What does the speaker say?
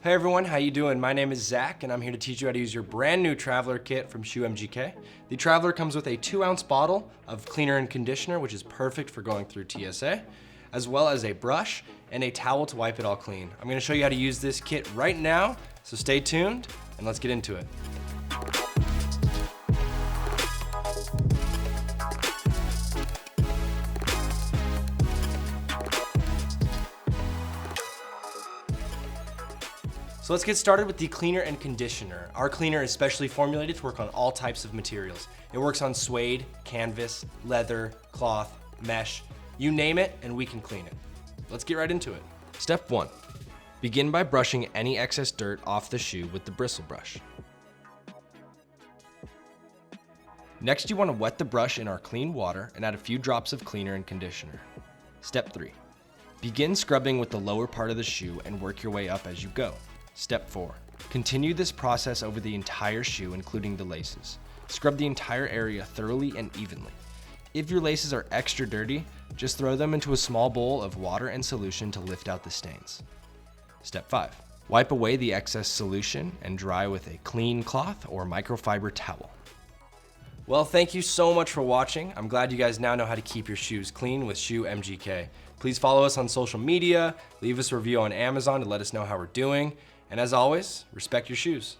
Hey everyone, how you doing? My name is Zach and I'm here to teach you how to use your brand new Traveler kit from Shoe MGK. The Traveler comes with a 2-ounce bottle of cleaner and conditioner, which is perfect for going through TSA, as well as a brush and a towel to wipe it all clean. I'm gonna show you how to use this kit right now, so stay tuned and let's get into it. So let's get started with the cleaner and conditioner. Our cleaner is specially formulated to work on all types of materials. It works on suede, canvas, leather, cloth, mesh, you name it, and we can clean it. Let's get right into it. Step 1. Begin by brushing any excess dirt off the shoe with the bristle brush. Next, you want to wet the brush in our clean water and add a few drops of cleaner and conditioner. Step 3. Begin scrubbing with the lower part of the shoe and work your way up as you go. Step 4. Continue this process over the entire shoe, including the laces. Scrub the entire area thoroughly and evenly. If your laces are extra dirty, just throw them into a small bowl of water and solution to lift out the stains. Step 5. Wipe away the excess solution and dry with a clean cloth or microfiber towel. Well, thank you so much for watching. I'm glad you guys now know how to keep your shoes clean with Shoe MGK. Please follow us on social media, leave us a review on Amazon to let us know how we're doing. And as always, respect your shoes.